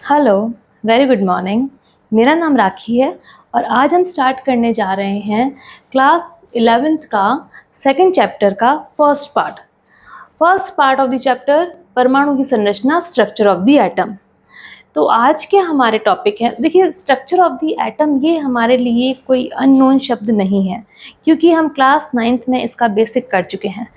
Hello, very good morning. मेरा नाम राखी है और आज हम स्टार्ट करने जा रहे हैं क्लास 11th का सेकंड चैप्टर का first part of the chapter परमाणु की संरचना, स्ट्रक्चर ऑफ द एटम। तो आज के हमारे टॉपिक है, देखिए स्ट्रक्चर ऑफ द एटम ये हमारे लिए कोई अननोन शब्द नहीं है, क्योंकि हम क्लास 9th में इसका बेसिक कर चुके हैं।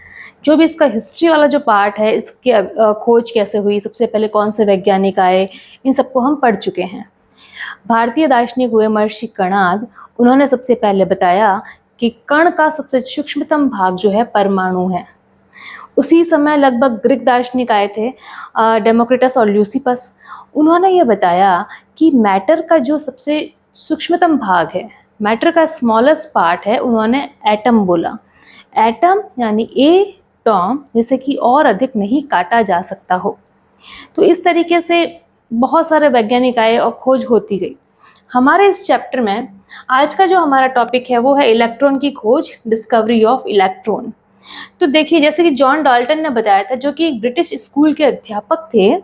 जो भी इसका हिस्ट्री वाला जो पार्ट है, इसकी खोज कैसे हुई, सबसे पहले कौन से वैज्ञानिक आए, इन सबको हम पढ़ चुके हैं। भारतीय दार्शनिक हुए महर्षि कणाद, उन्होंने सबसे पहले बताया कि कण का सबसे सूक्ष्मतम भाग जो है परमाणु है। उसी समय लगभग ग्रीक दार्शनिक आए थे, डेमोक्रिटस और ल्यूसिपस। उन्होंने ये बताया कि मैटर का जो सबसे सूक्ष्मतम भाग है, मैटर का स्मॉलेस्ट पार्ट है, उन्होंने एटम बोला। एटम यानी टॉम, जैसे कि और अधिक नहीं काटा जा सकता हो। तो इस तरीके से बहुत सारे वैज्ञानिक आए और खोज होती गई। हमारे इस चैप्टर में आज का जो हमारा टॉपिक है वो है इलेक्ट्रॉन की खोज, डिस्कवरी ऑफ इलेक्ट्रॉन। तो देखिए, जैसे कि जॉन डाल्टन ने बताया था, जो कि ब्रिटिश स्कूल के अध्यापक थे,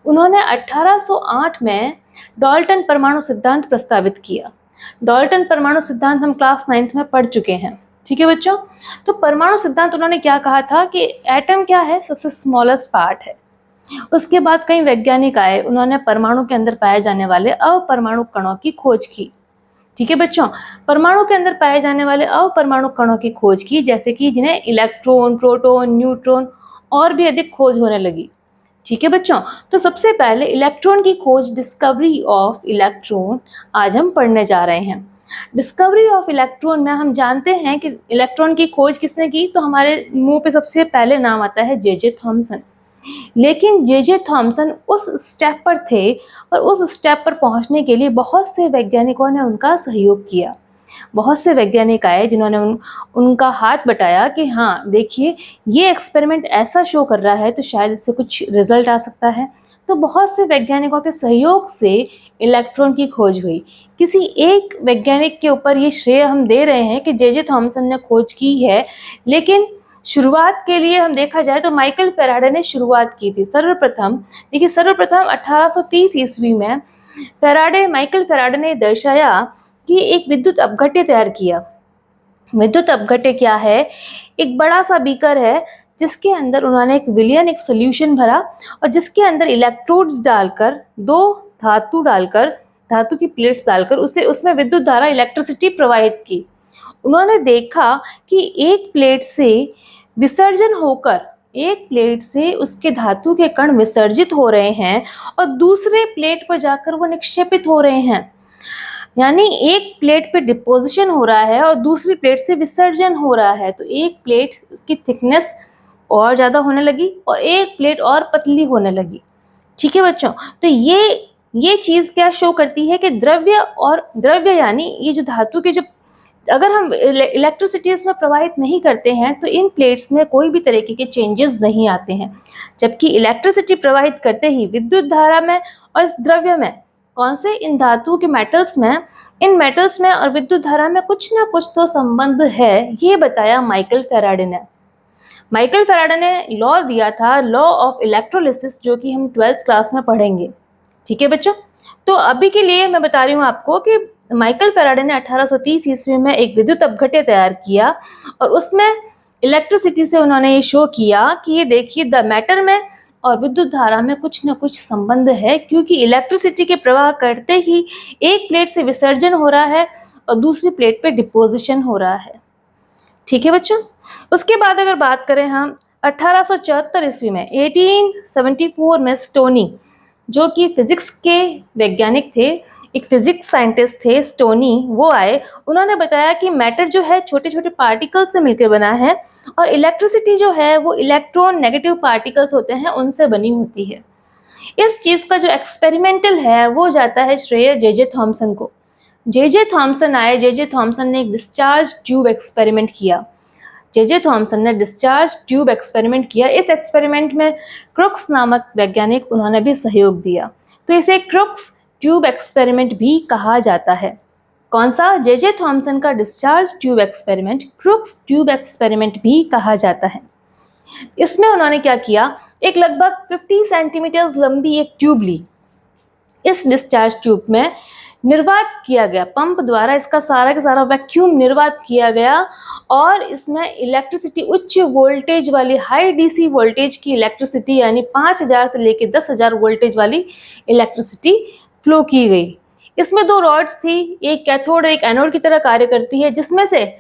उन्होंने 1808 में डाल्टन परमाणु सिद्धांत प्रस्तावित किया। डाल्टन परमाणु सिद्धांत हम क्लास 9th में पढ़ चुके हैं, ठीक है बच्चों। तो परमाणु सिद्धांत उन्होंने क्या कहा था कि एटम क्या है, सबसे स्मॉलेस्ट पार्ट है। उसके बाद कई वैज्ञानिक आए, उन्होंने परमाणु के अंदर पाए जाने वाले अपरमाणु कणों की खोज की, ठीक है बच्चों। परमाणु के अंदर पाए जाने वाले अपरमाणु कणों की खोज की, जैसे कि जिन्हें इलेक्ट्रॉन, प्रोटॉन, न्यूट्रॉन और भी अधिक खोज होने लगी, ठीक है बच्चों। तो सबसे पहले इलेक्ट्रॉन की खोज, डिस्कवरी ऑफ इलेक्ट्रॉन, आज हम पढ़ने जा रहे हैं। डिस्कवरी ऑफ इलेक्ट्रॉन में हम जानते हैं कि इलेक्ट्रॉन की खोज किसने की, तो हमारे मुंह पे सबसे पहले नाम आता है जे थॉमसन। लेकिन जे थॉमसन उस स्टेप पर थे और उस स्टेप पर पहुंचने के लिए बहुत से वैज्ञानिकों ने उनका सहयोग किया। बहुत से वैज्ञानिक आए जिन्होंने उनका हाथ बटाया कि हाँ देखिए, ये एक्सपेरिमेंट ऐसा शो कर रहा है तो शायद इससे कुछ रिजल्ट आ सकता है। तो बहुत से वैज्ञानिकों के सहयोग से इलेक्ट्रॉन की खोज हुई। किसी एक वैज्ञानिक के ऊपर ये श्रेय हम दे रहे हैं कि जे थॉमसन ने खोज की है, लेकिन शुरुआत के लिए हम देखा जाए तो माइकल फैराडे ने शुरुआत की थी सर्वप्रथम। देखिए, सर्वप्रथम 1830 ईस्वी में माइकल फैराडे ने दर्शाया कि एक विद्युत अपघट्य तैयार किया। विद्युत अपघट्य क्या है? एक बड़ा सा बीकर है जिसके अंदर उन्होंने एक विलयन, एक सोल्यूशन भरा और जिसके अंदर इलेक्ट्रोड्स डालकर, धातु की प्लेट्स डालकर उसमें विद्युत धारा, इलेक्ट्रिसिटी प्रवाहित की। उन्होंने देखा कि एक प्लेट से उसके धातु के कण विसर्जित हो रहे हैं और दूसरे प्लेट पर जाकर वो निक्षेपित हो रहे हैं। यानी एक प्लेट पे डिपोजिशन हो रहा है और दूसरी प्लेट से विसर्जन हो रहा है। तो एक प्लेट, उसकी थिकनेस और ज़्यादा होने लगी और एक प्लेट और पतली होने लगी, ठीक है बच्चों। तो ये चीज़ क्या शो करती है कि द्रव्य यानी ये जो धातु के, जो अगर हम इलेक्ट्रिसिटी इसमें प्रवाहित नहीं करते हैं तो इन प्लेट्स में कोई भी तरीके के चेंजेस नहीं आते हैं, जबकि इलेक्ट्रिसिटी प्रवाहित करते ही विद्युत धारा में और इस द्रव्य में, कौन से, इन धातु के इन मेटल्स में और विद्युत धारा में कुछ ना कुछ तो संबंध है, ये बताया माइकल फैराडे ने। माइकल फैराडे ने लॉ दिया था, लॉ ऑफ इलेक्ट्रोलिसिस, जो कि हम 12th क्लास में पढ़ेंगे, ठीक है बच्चों। तो अभी के लिए मैं बता रही हूँ आपको कि माइकल फैराडे ने 1830 ईस्वी में एक विद्युत अपघट्य तैयार किया और उसमें इलेक्ट्रिसिटी से उन्होंने ये शो किया कि ये देखिए, द मैटर में और विद्युत धारा में कुछ न कुछ संबंध है, क्योंकि इलेक्ट्रिसिटी के प्रवाह करते ही एक प्लेट से विसर्जन हो रहा है और दूसरी प्लेट पे डिपोजिशन हो रहा है, ठीक है बच्चों। उसके बाद अगर बात करें हम 1874 ईस्वी में, 1874 में स्टोनी, जो कि फिजिक्स के वैज्ञानिक थे, एक फिजिक्स साइंटिस्ट थे स्टोनी, वो आए। उन्होंने बताया कि मैटर जो है छोटे छोटे पार्टिकल्स से मिलकर बना है और इलेक्ट्रिसिटी जो है वो इलेक्ट्रॉन नेगेटिव पार्टिकल्स होते हैं, उनसे बनी होती है। इस चीज़ का जो एक्सपेरिमेंटल है वो जाता है श्रेय जे थॉमसन को। जे थॉमसन आए, जे थॉमसन ने एक डिस्चार्ज ट्यूब एक्सपेरिमेंट किया। जे थॉमसन ने डिस्चार्ज ट्यूब एक्सपेरिमेंट किया। इस एक्सपेरिमेंट में क्रुक्स नामक वैज्ञानिक, उन्होंने भी सहयोग दिया। तो इसे क्रुक्स ट्यूब एक्सपेरिमेंट भी कहा जाता है। कौन सा? जे थॉमसन का discharge tube experiment Crookes tube experiment भी कहा जाता है। इसमें उन्होंने क्या किया, एक लगभग 50 सेंटीमीटर लंबी एक ट्यूब ली इस डिस्चार्ज ट्यूब में निर्वात किया गया, पंप द्वारा इसका सारा का सारा वैक्यूम निर्वात किया गया और इसमें इलेक्ट्रिसिटी उच्च वोल्टेज वाली हाई डीसी वोल्टेज की इलेक्ट्रिसिटी यानी 5000 से लेकर 10,000 वोल्टेज वाली इलेक्ट्रिसिटी फ्लो की गई। इसमें 2 रॉड्स थी, एक कैथोड एक एनोड की तरह कार्य करती है, जिसमें से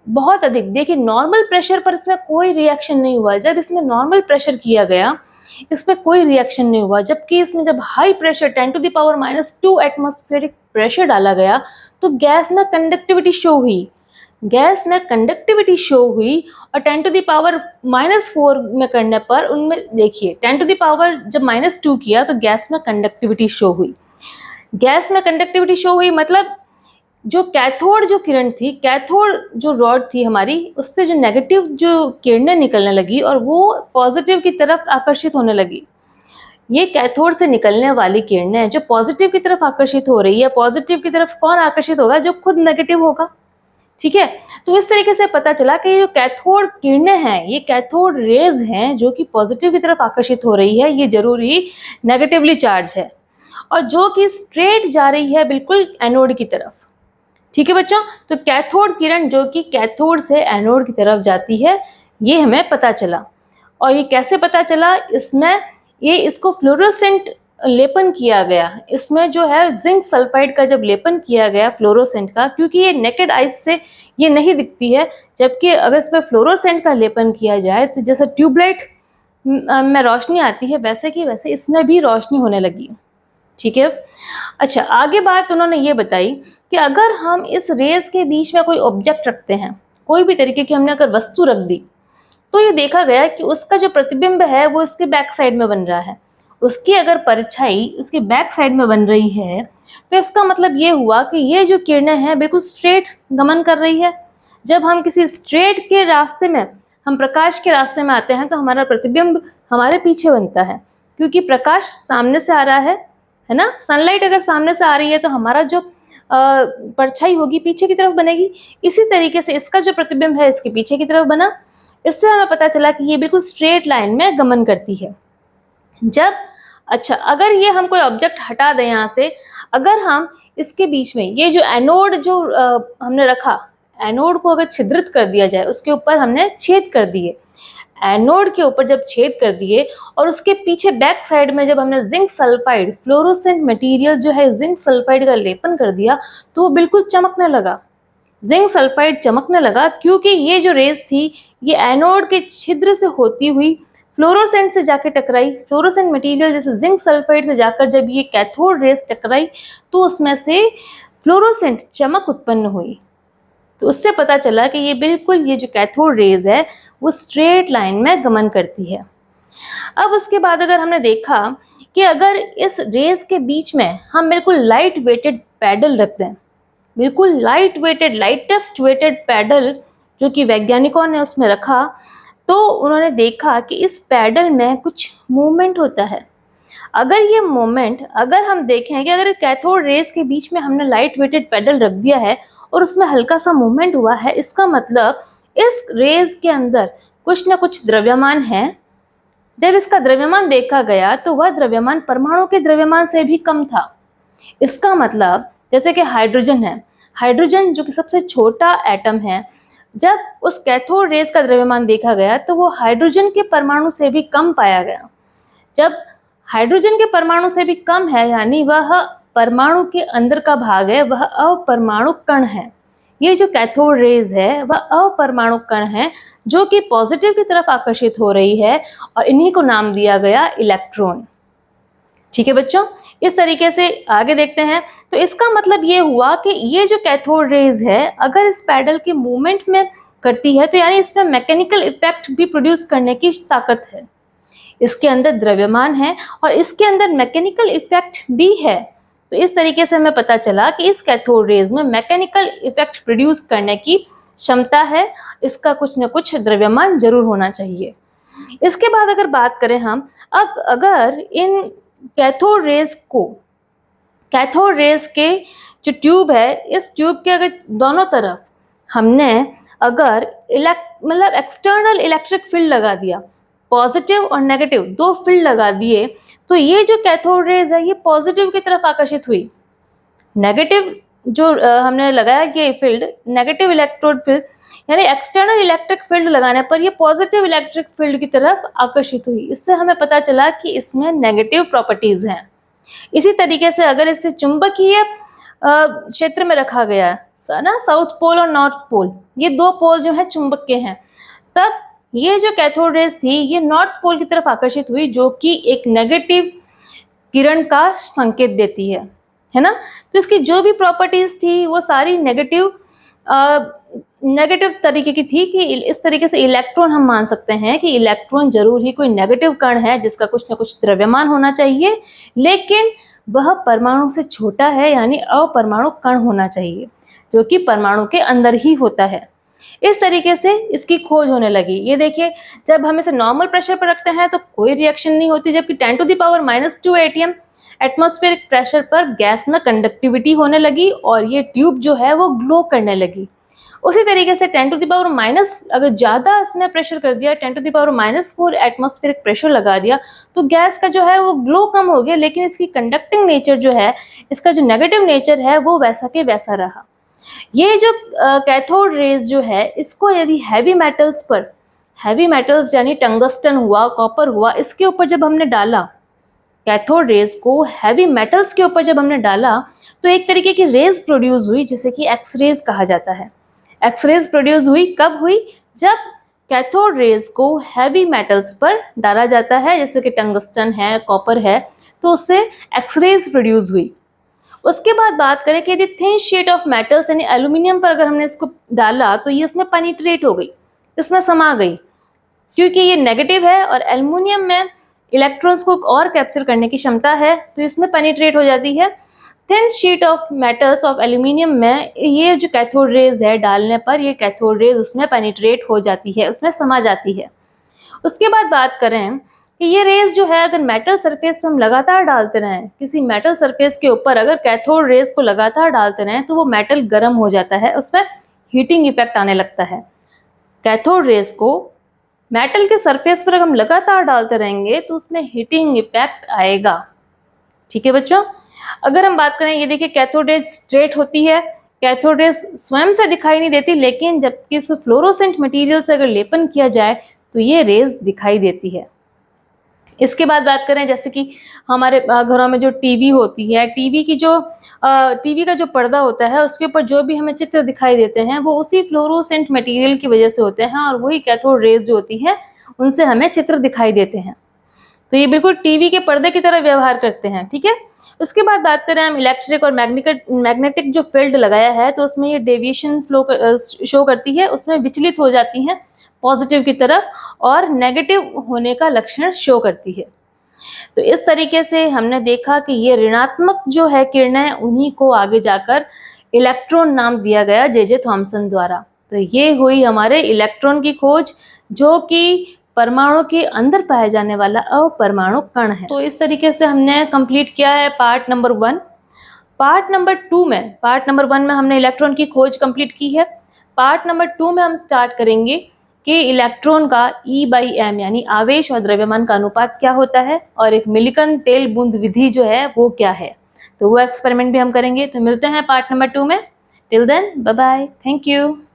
बहुत अधिक, देखिए नॉर्मल प्रेशर पर इसमें कोई रिएक्शन नहीं हुआ। जब इसमें नॉर्मल प्रेशर किया गया इसमें कोई रिएक्शन नहीं हुआ, जबकि इसमें जब हाई प्रेशर 10⁻⁻² एटमॉस्फेरिक प्रेशर डाला गया तो गैस में कंडक्टिविटी शो हुई, गैस में कंडक्टिविटी शो हुई और 10⁻⁻4 में करने पर उनमें देखिए 10 जब -2 किया तो गैस में कंडक्टिविटी शो हुई। गैस में कंडक्टिविटी शो हुई मतलब जो कैथोड जो किरण थी, कैथोड जो रॉड थी हमारी, उससे जो नेगेटिव जो किरणें निकलने लगी और वो पॉजिटिव की तरफ आकर्षित होने लगी। ये कैथोड से निकलने वाली किरणें जो पॉजिटिव की तरफ आकर्षित हो रही है, पॉजिटिव की तरफ कौन आकर्षित होगा? जो खुद नेगेटिव होगा। ठीक है, तो इस तरीके से पता चला कि ये जो कैथोड किरणें हैं, ये कैथोड रेज हैं जो कि पॉजिटिव की तरफ आकर्षित हो रही है, ये जरूरी नेगेटिवली चार्ज है और जो कि स्ट्रेट जा रही है बिल्कुल एनोड की तरफ। ठीक है बच्चों, तो कैथोड किरण जो कि कैथोड से एनोड की तरफ जाती है, ये हमें पता चला। और ये कैसे पता चला? इसमें ये इसको फ्लोरोसेंट लेपन किया गया, इसमें जो है जिंक सल्फाइड का जब लेपन किया गया फ्लोरोसेंट का, क्योंकि ये नेकेड आइज से ये नहीं दिखती है, जबकि अगर इसमें फ्लोरोसेंट का लेपन किया जाए तो जैसे ट्यूबलाइट में रोशनी आती है वैसे की वैसे इसमें भी रोशनी होने लगी। ठीक है, अच्छा आगे बात उन्होंने ये बताई कि अगर हम इस रेस के बीच में कोई ऑब्जेक्ट रखते हैं, कोई भी तरीके की हमने अगर वस्तु रख दी, तो ये देखा गया कि उसका जो प्रतिबिंब है वो इसके बैक साइड में बन रहा है। उसकी अगर परछाई उसके बैक साइड में बन रही है तो इसका मतलब ये हुआ कि ये जो किरणें हैं बिल्कुल स्ट्रेट गमन कर रही है। जब हम किसी स्ट्रेट के रास्ते में, हम प्रकाश के रास्ते में आते हैं तो हमारा प्रतिबिंब हमारे पीछे बनता है, क्योंकि प्रकाश सामने से आ रहा है ना। सनलाइट अगर सामने से आ रही है तो हमारा जो परछाई होगी पीछे की तरफ बनेगी। इसी तरीके से इसका जो प्रतिबिंब है इसके पीछे की तरफ बना। इससे हमें पता चला कि ये बिल्कुल स्ट्रेट लाइन में गमन करती है। जब अच्छा अगर ये हम कोई ऑब्जेक्ट हटा दें यहाँ से, अगर हम इसके बीच में ये जो एनोड जो हमने रखा, एनोड को अगर छिद्रित कर दिया जाए, उसके ऊपर हमने छेद कर दिए, एनोड के ऊपर जब छेद कर दिए और उसके पीछे बैक साइड में जब हमने जिंक सल्फाइड फ्लोरोसेंट मटेरियल जो है जिंक सल्फाइड का लेपन कर दिया तो वो बिल्कुल चमकने लगा। जिंक सल्फाइड चमकने लगा क्योंकि ये जो रेस थी ये एनोड के छिद्र से होती हुई फ्लोरोसेंट से जाकर टकराई। फ्लोरोसेंट मटेरियल जैसे जिंक सल्फाइड से जाकर जब ये कैथोड रेस टकराई तो उसमें से फ्लोरोसेंट चमक उत्पन्न हुई। तो उससे पता चला कि ये बिल्कुल ये जो कैथोड रेज है वो स्ट्रेट लाइन में गमन करती है। अब उसके बाद अगर हमने देखा कि अगर इस रेज के बीच में हम बिल्कुल लाइट वेटेड पैडल रख दें, बिल्कुल light weighted lightest weighted pedal जो कि वैज्ञानिकों ने उसमें रखा, तो उन्होंने देखा कि इस पैडल में कुछ मूवमेंट होता है। अगर ये मोमेंट अगर हम देखें कि अगर कैथोड रेज के बीच में हमने लाइट वेटेड पैडल रख दिया है और उसमें हल्का सा मूवमेंट हुआ है, इसका मतलब इस रेज के अंदर कुछ न कुछ द्रव्यमान है। जब इसका द्रव्यमान देखा गया तो वह द्रव्यमान परमाणु के द्रव्यमान से भी कम था। इसका मतलब जैसे कि हाइड्रोजन है, हाइड्रोजन जो कि सबसे छोटा एटम है, जब उस कैथोड रेज का द्रव्यमान देखा गया तो वो हाइड्रोजन के परमाणु से भी कम पाया गया। जब हाइड्रोजन के परमाणु से भी कम है यानी वह परमाणु के अंदर का भाग है, वह अपरमाणु कण है। ये जो कैथोड रेज है वह अपरमाणु कण है जो कि पॉजिटिव की तरफ आकर्षित हो रही है और इन्हीं को नाम दिया गया इलेक्ट्रॉन। ठीक है बच्चों, इस तरीके से आगे देखते हैं। तो इसका मतलब ये हुआ कि ये जो कैथोड रेज है अगर इस पैडल के मूवमेंट में करती है तो यानी इसमें मैकेनिकल इफेक्ट भी प्रोड्यूस करने की ताकत है। इसके अंदर द्रव्यमान है और इसके अंदर मैकेनिकल इफेक्ट भी है। तो इस तरीके से हमें पता चला कि इस कैथोड रेज में मैकेनिकल इफेक्ट प्रोड्यूस करने की क्षमता है, इसका कुछ न कुछ द्रव्यमान जरूर होना चाहिए। इसके बाद अगर बात करें हम, अब अगर इन कैथोड रेज के जो ट्यूब है, इस ट्यूब के अगर दोनों तरफ हमने अगर मतलब एक्सटर्नल इलेक्ट्रिक फील्ड लगा दिया, पॉजिटिव और नेगेटिव दो फील्ड लगा दिए तो ये जो कैथोड रेज है ये पॉजिटिव की तरफ आकर्षित हुई। नेगेटिव जो हमने लगाया ये फील्ड, नेगेटिव इलेक्ट्रोड फील्ड यानी एक्सटर्नल इलेक्ट्रिक फील्ड लगाने पर ये पॉजिटिव इलेक्ट्रिक फील्ड की तरफ आकर्षित हुई। इससे हमें पता चला कि इसमें नेगेटिव प्रॉपर्टीज हैं। इसी तरीके से अगर इसे चुंबकीय क्षेत्र में रखा गया है ना, साउथ पोल और नॉर्थ पोल, ये दो पोल जो है चुंबक के हैं, तब ये जो कैथोड रेज थी ये नॉर्थ पोल की तरफ आकर्षित हुई जो कि एक नेगेटिव किरण का संकेत देती है ना। तो इसकी जो भी प्रॉपर्टीज थी वो सारी नेगेटिव तरीके की थी कि इस तरीके से इलेक्ट्रॉन हम मान सकते हैं कि इलेक्ट्रॉन जरूर ही कोई नेगेटिव कण है जिसका कुछ ना कुछ द्रव्यमान होना चाहिए, लेकिन वह परमाणु से छोटा है यानी अपरमाणु कण होना चाहिए जो कि परमाणु के अंदर ही होता है। इस तरीके से इसकी खोज होने लगी। ये देखिए, जब हम इसे नॉर्मल प्रेशर पर रखते हैं तो कोई रिएक्शन नहीं होती, जबकि 10⁻⁻² एटीएम एटमॉस्फेरिक प्रेशर पर गैस में कंडक्टिविटी होने लगी और ये ट्यूब जो है वो ग्लो करने लगी। उसी तरीके से 10⁻⁻, अगर ज़्यादा इसमें प्रेशर कर दिया, 10⁻⁴ एटमॉस्फेरिक प्रेशर लगा दिया तो गैस का जो है वो ग्लो कम हो गया, लेकिन इसकी कंडक्टिंग नेचर जो है, इसका जो नेगेटिव नेचर है वो वैसा के वैसा रहा। ये जो कैथोड रेज जो है इसको यदि हैवी मेटल्स पर, हैवी मेटल्स यानी टंगस्टन हुआ, कॉपर हुआ, इसके ऊपर जब हमने डाला, कैथोड रेज को हैवी मेटल्स के ऊपर जब हमने डाला तो एक तरीके की रेज प्रोड्यूस हुई जिसे कि एक्स रेज कहा जाता है। एक्स रेज प्रोड्यूस हुई कब हुई? जब कैथोड रेज को हैवी मेटल्स पर डाला जाता है, जैसे कि टंगस्टन है, कॉपर है, तो उससे एक्स रेज प्रोड्यूस हुई। उसके बाद बात करें कि यदि थिन शीट ऑफ मेटल्स यानी एल्यूमिनियम पर अगर हमने इसको डाला तो ये इसमें पेनिट्रेट हो गई, इसमें समा गई, क्योंकि ये नेगेटिव है और एल्यूमिनियम में इलेक्ट्रॉन्स को और कैप्चर करने की क्षमता है तो इसमें पेनिट्रेट हो जाती है। Thin sheet of metals of aluminium में ये जो कैथोड रेज है डालने पर ये कैथोड रेज उसमें पेनिट्रेट हो जाती है, उसमें समा जाती है। उसके बाद बात करें कि ये रेज जो है अगर मेटल सरफेस पे हम लगातार डालते रहें, किसी मेटल सरफेस के ऊपर अगर कैथोड रेज को लगातार डालते रहें तो वो मेटल गर्म हो जाता है, उसमें हीटिंग इफेक्ट आने लगता है। कैथोड रेज को मेटल के सरफेस पर अगर हम लगातार डालते रहेंगे तो उसमें हीटिंग इफेक्ट आएगा। ठीक है बच्चों, अगर हम बात करें, ये देखिए कैथोड रेज स्ट्रेट होती है, कैथोड रेज स्वयं से दिखाई नहीं देती, लेकिन जबकि इस फ्लोरोसेंट मटेरियल से अगर लेपन किया जाए तो ये रेज दिखाई देती है। इसके बाद बात करें, जैसे कि हमारे घरों में जो टीवी होती है, टीवी का जो पर्दा होता है उसके ऊपर जो भी हमें चित्र दिखाई देते हैं वो उसी फ्लोरोसेंट मटेरियल की वजह से होते हैं और वही कैथोड रेज जो होती है उनसे हमें चित्र दिखाई देते हैं। तो ये बिल्कुल टीवी के पर्दे की तरह व्यवहार करते हैं। ठीक है, उसके बाद बात करें हम इलेक्ट्रिक और मैग्नेटिक जो फील्ड लगाया है तो उसमें ये डेविएशन फ्लो शो करती है, उसमें विचलित हो जाती हैं पॉजिटिव की तरफ और नेगेटिव होने का लक्षण शो करती है। तो इस तरीके से हमने देखा कि ये ऋणात्मक जो है किरणें, उन्हीं को आगे जाकर इलेक्ट्रॉन नाम दिया गया जे थॉमसन द्वारा। तो ये हुई हमारे इलेक्ट्रॉन की खोज, जो कि परमाणु के अंदर पाया जाने वाला अपरमाणु कण है। तो इस तरीके से हमने कंप्लीट किया है पार्ट नंबर 1। पार्ट नंबर 1 में हमने इलेक्ट्रॉन की खोज कंप्लीट की है। पार्ट नंबर 2 में हम स्टार्ट करेंगे कि इलेक्ट्रॉन का E/m यानी आवेश और द्रव्यमान का अनुपात क्या होता है और एक मिलिकन तेल बूंद विधि जो है वो क्या है, तो वो एक्सपेरिमेंट भी हम करेंगे। तो मिलते हैं पार्ट नंबर 2 में। Till then bye bye, thank you.